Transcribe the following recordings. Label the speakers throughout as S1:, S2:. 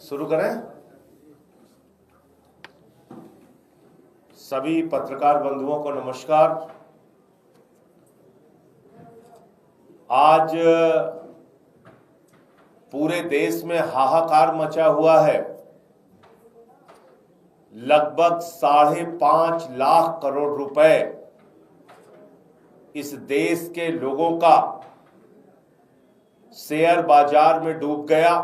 S1: शुरू करें। सभी पत्रकार बंधुओं को नमस्कार। आज पूरे देश में हाहाकार मचा हुआ है। लगभग 5.5 लाख करोड़ रुपए इस देश के लोगों का शेयर बाजार में डूब गया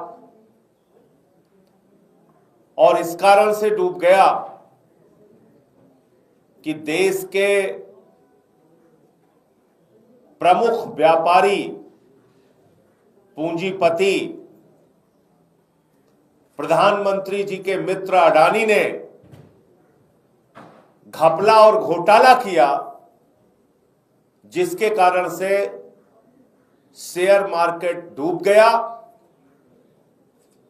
S1: और इस कारण से डूब गया कि देश के प्रमुख व्यापारी, पूंजीपति, प्रधानमंत्री जी के मित्र अडानी ने घपला और घोटाला किया, जिसके कारण से शेयर मार्केट डूब गया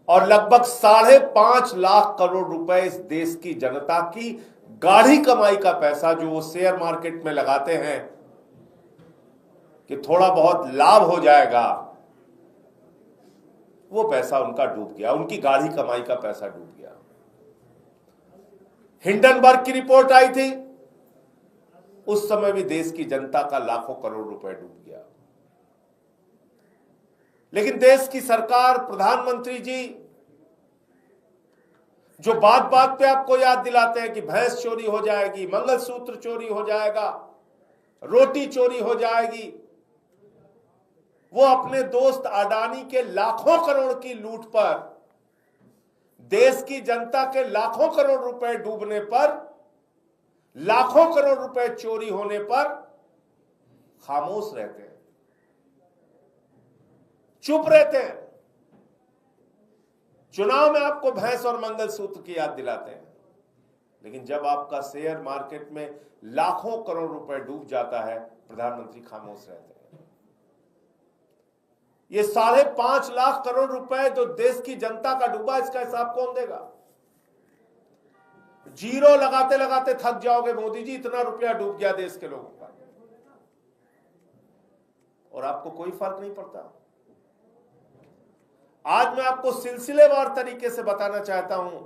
S1: और लगभग 5.5 लाख करोड़ रुपए इस देश की जनता की गाढ़ी कमाई का पैसा जो वो शेयर मार्केट में लगाते हैं कि थोड़ा बहुत लाभ हो जाएगा, वो पैसा उनका डूब गया। उनकी गाढ़ी कमाई का पैसा डूब गया। हिंडनबर्ग की रिपोर्ट आई थी, उस समय भी देश की जनता का लाखों करोड़ रुपए डूब गया। लेकिन देश की सरकार, प्रधानमंत्री जी जो बात बात पे आपको याद दिलाते हैं कि भैंस चोरी हो जाएगी, मंगलसूत्र चोरी हो जाएगा, रोटी चोरी हो जाएगी, वो अपने दोस्त अडानी के लाखों करोड़ की लूट पर, देश की जनता के लाखों करोड़ रुपए डूबने पर, लाखों करोड़ रुपए चोरी होने पर खामोश रहते हैं, चुप रहते हैं। चुनाव में आपको भैंस और मंगलसूत्र की याद दिलाते हैं, लेकिन जब आपका शेयर मार्केट में लाखों करोड़ रुपए डूब जाता है, प्रधानमंत्री खामोश रहते हैं। ये 5.5 लाख करोड़ रुपए जो देश की जनता का डूबा, इसका हिसाब कौन देगा? जीरो लगाते लगाते थक जाओगे मोदी जी, इतना रुपया डूब गया देश के लोगों का, और आपको कोई फर्क नहीं पड़ता। आज मैं आपको सिलसिलेवार तरीके से बताना चाहता हूं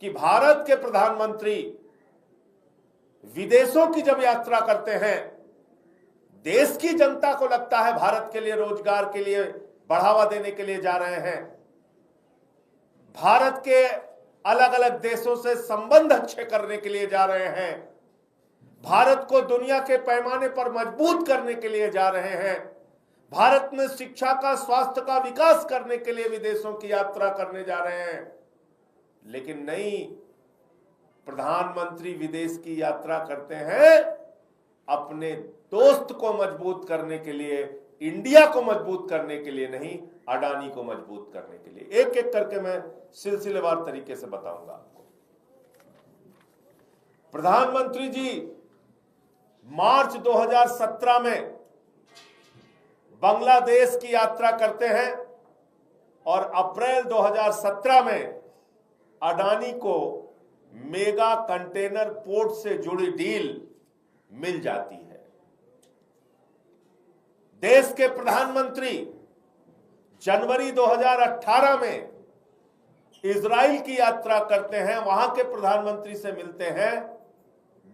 S1: कि भारत के प्रधानमंत्री विदेशों की जब यात्रा करते हैं, देश की जनता को लगता है भारत के लिए, रोजगार के लिए बढ़ावा देने के लिए जा रहे हैं, भारत के अलग अलग देशों से संबंध अच्छे करने के लिए जा रहे हैं, भारत को दुनिया के पैमाने पर मजबूत करने के लिए जा रहे हैं, भारत में शिक्षा का, स्वास्थ्य का विकास करने के लिए विदेशों की यात्रा करने जा रहे हैं। लेकिन नहीं, प्रधानमंत्री विदेश की यात्रा करते हैं अपने दोस्त को मजबूत करने के लिए, इंडिया को मजबूत करने के लिए नहीं, अडानी को मजबूत करने के लिए। एक एक करके मैं सिलसिलेवार तरीके से बताऊंगा आपको। प्रधानमंत्री जी मार्च 2017 में बांग्लादेश की यात्रा करते हैं और अप्रैल 2017 में अडानी को मेगा कंटेनर पोर्ट से जुड़ी डील मिल जाती है। देश के प्रधानमंत्री जनवरी 2018 में इजराइल की यात्रा करते हैं, वहां के प्रधानमंत्री से मिलते हैं।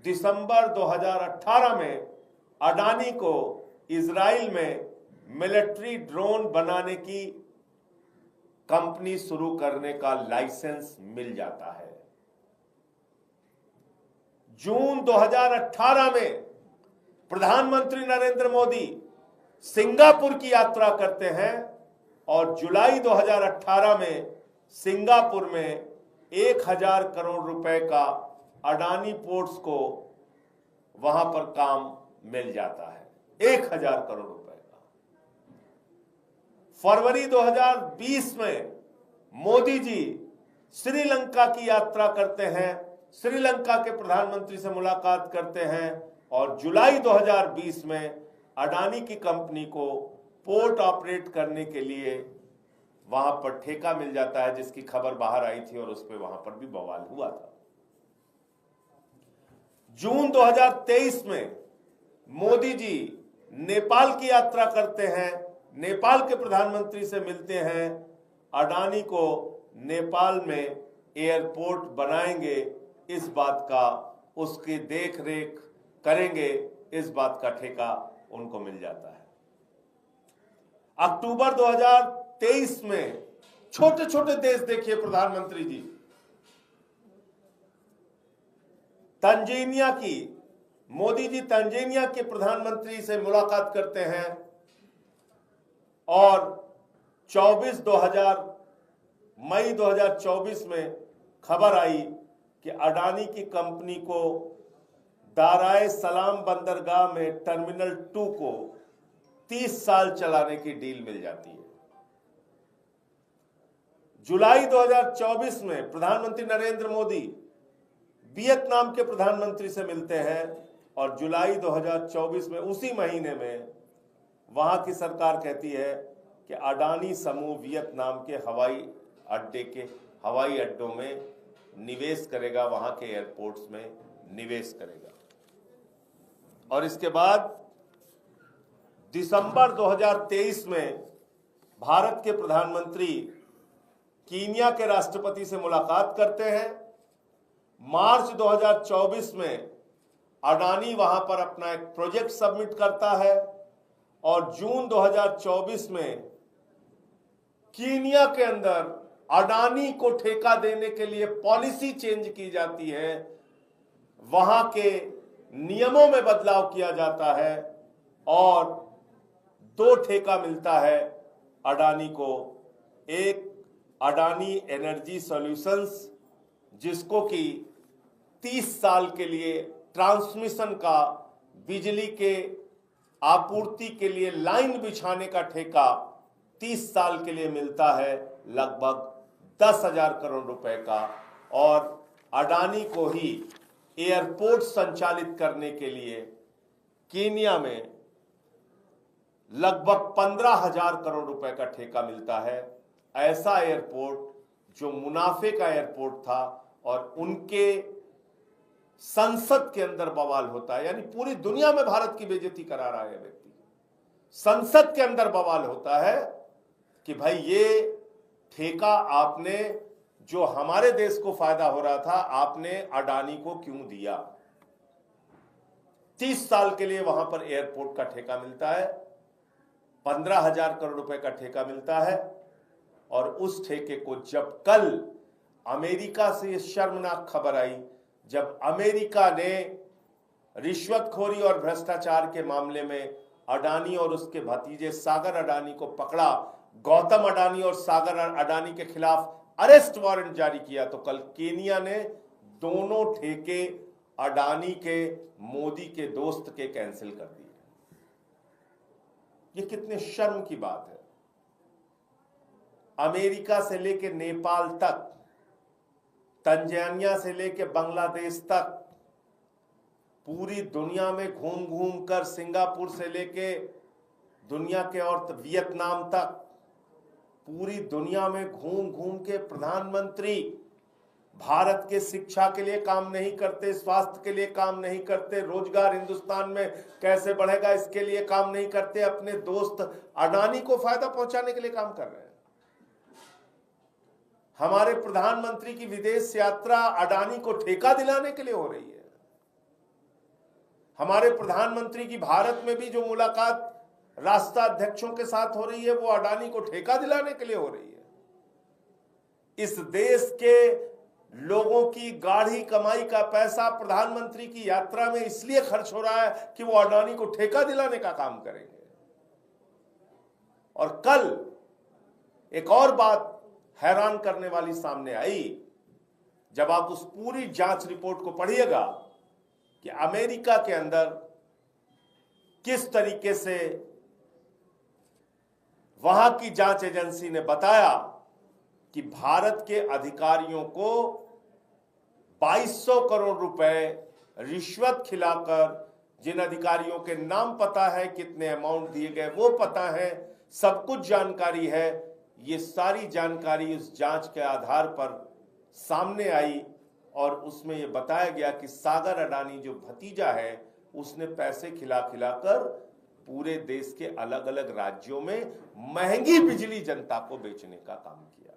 S1: दिसंबर 2018 में अडानी को इजराइल में मिलिट्री ड्रोन बनाने की कंपनी शुरू करने का लाइसेंस मिल जाता है। जून 2018 में प्रधानमंत्री नरेंद्र मोदी सिंगापुर की यात्रा करते हैं और जुलाई 2018 में सिंगापुर में 1000 करोड़ रुपए का अडानी पोर्ट्स को वहां पर काम मिल जाता है, 1000 करोड़ रुपए। फरवरी 2020 में मोदी जी श्रीलंका की यात्रा करते हैं, श्रीलंका के प्रधानमंत्री से मुलाकात करते हैं और जुलाई 2020 में अडानी की कंपनी को पोर्ट ऑपरेट करने के लिए वहां पर ठेका मिल जाता है, जिसकी खबर बाहर आई थी और उस पर वहां पर भी बवाल हुआ था। जून 2023 में मोदी जी नेपाल की यात्रा करते हैं, नेपाल के प्रधानमंत्री से मिलते हैं, अडानी को नेपाल में एयरपोर्ट बनाएंगे, इस बात का, उसकी देख रेख करेंगे, इस बात का ठेका उनको मिल जाता है। अक्टूबर 2023 में छोटे छोटे देश देखिए प्रधानमंत्री जी, तंजानिया की, मोदी जी तंजानिया के प्रधानमंत्री से मुलाकात करते हैं और मई 2024 में खबर आई कि अडानी की कंपनी को दाराए सलाम बंदरगाह में टर्मिनल 2 को 30 साल चलाने की डील मिल जाती है। जुलाई 2024 में प्रधानमंत्री नरेंद्र मोदी वियतनाम के प्रधानमंत्री से मिलते हैं और जुलाई 2024 में, उसी महीने में, वहां की सरकार कहती है कि अडानी समूह वियतनाम के हवाई अड्डों में निवेश करेगा, वहां के एयरपोर्ट्स में निवेश करेगा। और इसके बाद दिसंबर 2023 में भारत के प्रधानमंत्री कीनिया के राष्ट्रपति से मुलाकात करते हैं। मार्च 2024 में अडानी वहां पर अपना एक प्रोजेक्ट सबमिट करता है और जून 2024 में कीनिया के अंदर अडानी को ठेका देने के लिए पॉलिसी चेंज की जाती है, वहां के नियमों में बदलाव किया जाता है और 2 ठेका मिलता है अडानी को। एक अडानी एनर्जी सॉल्यूशंस, जिसको कि 30 साल के लिए ट्रांसमिशन का, बिजली के आपूर्ति के लिए लाइन बिछाने का ठेका 30 साल के लिए मिलता है, लगभग 10,000 करोड़ रुपए का। और अडानी को ही एयरपोर्ट संचालित करने के लिए कीनिया में लगभग 15,000 करोड़ रुपए का ठेका मिलता है। ऐसा एयरपोर्ट जो मुनाफे का एयरपोर्ट था और उनके संसद के अंदर बवाल होता है, यानी पूरी दुनिया में भारत की बेइज्जती करा रहा है व्यक्ति। संसद के अंदर बवाल होता है कि भाई ये ठेका आपने, जो हमारे देश को फायदा हो रहा था, आपने अडानी को क्यों दिया। 30 साल के लिए वहां पर एयरपोर्ट का ठेका मिलता है, 15,000 करोड़ रुपए का ठेका मिलता है। और उस ठेके को जब कल अमेरिका से ये शर्मनाक खबर आई, जब अमेरिका ने रिश्वतखोरी और भ्रष्टाचार के मामले में अडानी और उसके भतीजे सागर अडानी को पकड़ा, गौतम अडानी और सागर अडानी के खिलाफ अरेस्ट वारंट जारी किया, तो कल केनिया ने दोनों ठेके अडानी के, मोदी के दोस्त के कैंसिल कर दिए। ये कितने शर्म की बात है। अमेरिका से लेके नेपाल तक, तंजानिया से लेके बांग्लादेश तक, पूरी दुनिया में घूम घूम कर, सिंगापुर से लेके दुनिया के और वियतनाम तक, पूरी दुनिया में घूम घूम के प्रधानमंत्री भारत के शिक्षा के लिए काम नहीं करते, स्वास्थ्य के लिए काम नहीं करते, रोजगार हिंदुस्तान में कैसे बढ़ेगा इसके लिए काम नहीं करते, अपने दोस्त अडानी को फायदा पहुंचाने के लिए काम कर रहे हैं। हमारे प्रधानमंत्री की विदेश यात्रा अडानी को ठेका दिलाने के लिए हो रही है। हमारे प्रधानमंत्री की भारत में भी जो मुलाकात राष्ट्राध्यक्षों के साथ हो रही है, वो अडानी को ठेका दिलाने के लिए हो रही है। इस देश के लोगों की गाढ़ी कमाई का पैसा प्रधानमंत्री की यात्रा में इसलिए खर्च हो रहा है कि वो अडानी को ठेका दिलाने का काम करेंगे। और कल एक और बात हैरान करने वाली सामने आई, जब आप उस पूरी जांच रिपोर्ट को पढ़िएगा कि अमेरिका के अंदर किस तरीके से वहां की जांच एजेंसी ने बताया कि भारत के अधिकारियों को 2200 करोड़ रुपए रिश्वत खिलाकर, जिन अधिकारियों के नाम पता है, कितने अमाउंट दिए गए वो पता है, सब कुछ जानकारी है। ये सारी जानकारी उस जांच के आधार पर सामने आई और उसमें ये बताया गया कि सागर अडानी जो भतीजा है, उसने पैसे खिला खिलाकर पूरे देश के अलग अलग राज्यों में महंगी बिजली जनता को बेचने का काम किया।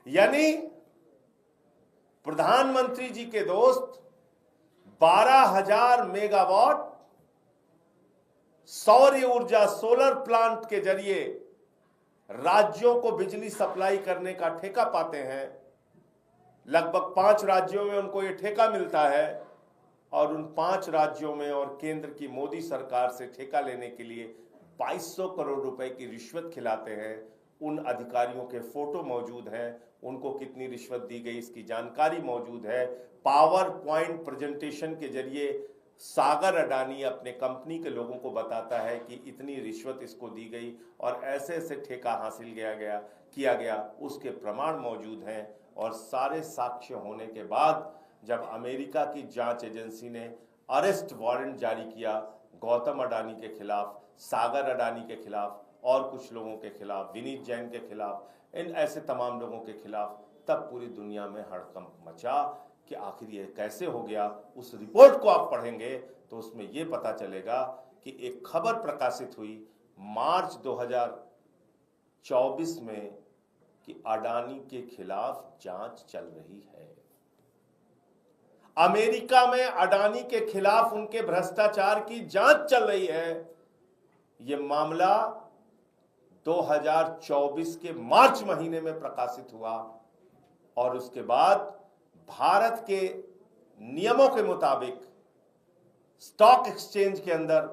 S1: यानी प्रधानमंत्री जी के दोस्त 12,000 मेगावाट सौर ऊर्जा सोलर प्लांट के जरिए राज्यों को बिजली सप्लाई करने का ठेका पाते हैं। लगभग 5 राज्यों में उनको यह ठेका मिलता है और उन 5 राज्यों में और केंद्र की मोदी सरकार से ठेका लेने के लिए 2200 करोड़ रुपए की रिश्वत खिलाते हैं। उन अधिकारियों के फोटो मौजूद हैं, उनको कितनी रिश्वत दी गई इसकी जानकारी मौजूद है। पावर पॉइंट प्रेजेंटेशन के जरिए सागर अडानी अपने कंपनी के लोगों को बताता है कि इतनी रिश्वत इसको दी गई और ऐसे ऐसे ठेका हासिल किया गया, उसके प्रमाण मौजूद हैं। और सारे साक्ष्य होने के बाद जब अमेरिका की जांच एजेंसी ने अरेस्ट वारंट जारी किया गौतम अडानी के खिलाफ, सागर अडानी के खिलाफ और कुछ लोगों के खिलाफ, विनीत जैन के खिलाफ, इन ऐसे तमाम लोगों के खिलाफ, तब पूरी दुनिया में हड़कंप मचा कि आखिर ये कैसे हो गया। उस रिपोर्ट को आप पढ़ेंगे तो उसमें यह पता चलेगा कि एक खबर प्रकाशित हुई मार्च 2024 में कि अडानी के खिलाफ जांच चल रही है। अमेरिका में अडानी के खिलाफ उनके भ्रष्टाचार की जांच चल रही है। यह मामला 2024 के मार्च महीने में प्रकाशित हुआ और उसके बाद भारत के नियमों के मुताबिक स्टॉक एक्सचेंज के अंदर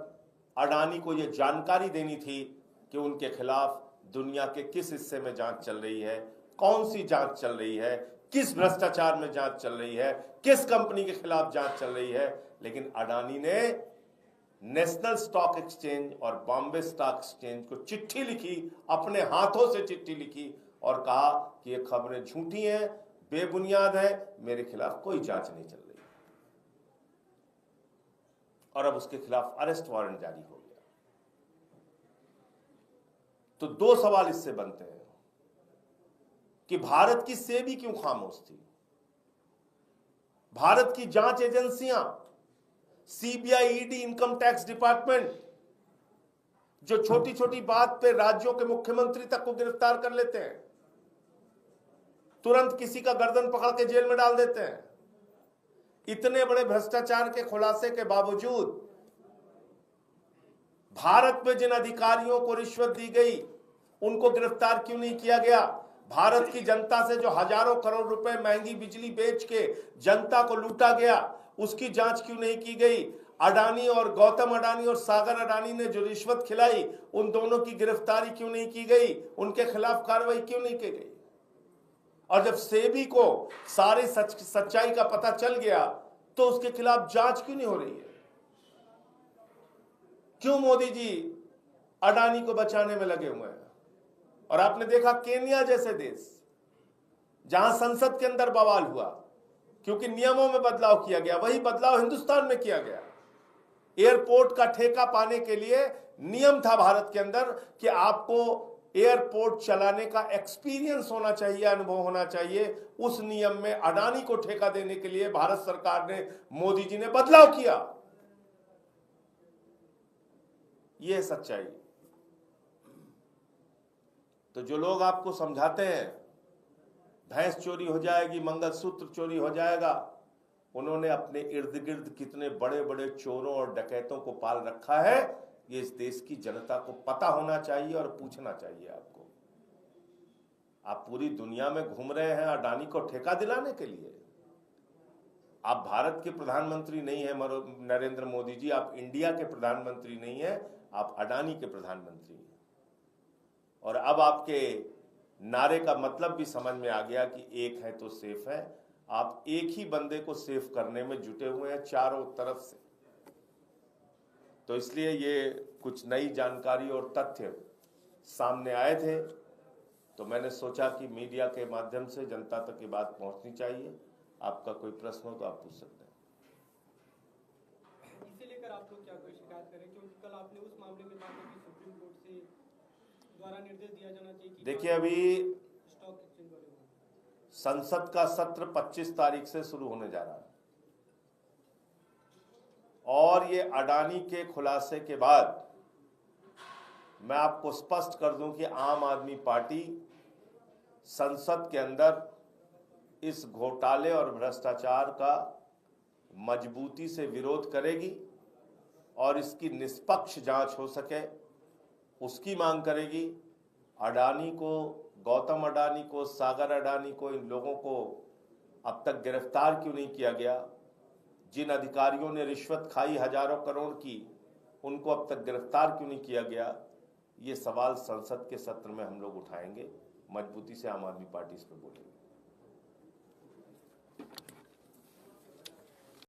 S1: अडानी को यह जानकारी देनी थी कि उनके खिलाफ दुनिया के किस हिस्से में जांच चल रही है, कौन सी जांच चल रही है, किस भ्रष्टाचार में जांच चल रही है, किस कंपनी के खिलाफ जांच चल रही है। लेकिन अडानी ने नेशनल स्टॉक एक्सचेंज और बॉम्बे स्टॉक एक्सचेंज को चिट्ठी लिखी, अपने हाथों से चिट्ठी लिखी और कहा कि ये खबरें झूठी हैं, बेबुनियाद है, मेरे खिलाफ कोई जांच नहीं चल रही। और अब उसके खिलाफ अरेस्ट वारंट जारी हो गया। तो 2 सवाल इससे बनते हैं कि भारत की सेबी क्यों खामोश थी। भारत की जांच एजेंसियां, CBI, ED, income tax department, जो छोटी छोटी बात पे राज्यों के मुख्यमंत्री तक को गिरफ्तार कर लेते हैं, तुरंत किसी का गर्दन पकड़ के जेल में डाल देते हैं। इतने बड़े भ्रष्टाचार के खुलासे के बावजूद भारत में जिन अधिकारियों को रिश्वत दी गई उनको गिरफ्तार क्यों नहीं किया गया। भारत की जनता से जो हजारों करोड़ रुपए महंगी बिजली बेच के जनता को लूटा गया, उसकी जांच क्यों नहीं की गई। अडानी और गौतम अडानी और सागर अडानी ने जो रिश्वत खिलाई, उन दोनों की गिरफ्तारी क्यों नहीं की गई, उनके खिलाफ कार्रवाई क्यों नहीं की गई। और जब सेबी को सारी सच्चाई का पता चल गया तो उसके खिलाफ जांच क्यों नहीं हो रही है। क्यों मोदी जी अडानी को बचाने में लगे हुए हैं। और आपने देखा केन्या जैसे देश, जहां संसद के अंदर बवाल हुआ क्योंकि नियमों में बदलाव किया गया, वही बदलाव हिंदुस्तान में किया गया। एयरपोर्ट का ठेका पाने के लिए नियम था भारत के अंदर कि आपको एयरपोर्ट चलाने का एक्सपीरियंस होना चाहिए, अनुभव होना चाहिए। उस नियम में अडानी को ठेका देने के लिए भारत सरकार ने, मोदी जी ने बदलाव किया। यह सच्चाई। तो जो लोग आपको समझाते हैं भैंस चोरी हो जाएगी, मंगलसूत्र चोरी हो जाएगा, उन्होंने अपने इर्द गिर्द कितने बड़े बड़े चोरों और डकैतों को पाल रखा है, ये इस देश की जनता को पता होना चाहिए और पूछना चाहिए आपको। आप पूरी दुनिया में घूम रहे हैं अडानी को ठेका दिलाने के लिए। आप भारत के प्रधानमंत्री नहीं है नरेंद्र मोदी जी, आप इंडिया के प्रधानमंत्री नहीं है, आप अडानी के प्रधानमंत्री हैं। और अब आपके नारे का मतलब भी समझ में आ गया कि एक है तो सेफ है। आप एक ही बंदे को सेफ करने में जुटे हुए हैं चारों तरफ से। तो इसलिए ये कुछ नई जानकारी और तथ्य सामने आए थे, तो मैंने सोचा कि मीडिया के माध्यम से जनता तक ये बात पहुंचनी चाहिए। आपका कोई प्रश्न हो तो आप पूछ सकते हैं।
S2: इसे लेकर आप लोग क्या कोई शिकायत करें, क्योंकि कल आपने उस मामले में बात की सुप्रीम कोर्ट से द्वारा निर्देश दिया जाना चाहिए कि
S1: देखिए, अभी
S2: स्टॉक एक्सचेंज वाले
S1: संसद का सत्र 25 तारीख से शुरू होने जा रहा है और ये अडानी के खुलासे के बाद मैं आपको स्पष्ट कर दूं कि आम आदमी पार्टी संसद के अंदर इस घोटाले और भ्रष्टाचार का मजबूती से विरोध करेगी और इसकी निष्पक्ष जांच हो सके उसकी मांग करेगी। अडानी को, गौतम अडानी को, सागर अडानी को, इन लोगों को अब तक गिरफ्तार क्यों नहीं किया गया? जिन अधिकारियों ने रिश्वत खाई हजारों करोड़ की, उनको अब तक गिरफ्तार क्यों नहीं किया गया? ये सवाल संसद के सत्र में हम लोग उठाएंगे। मजबूती से आम आदमी पार्टी इस पर बोलेगी।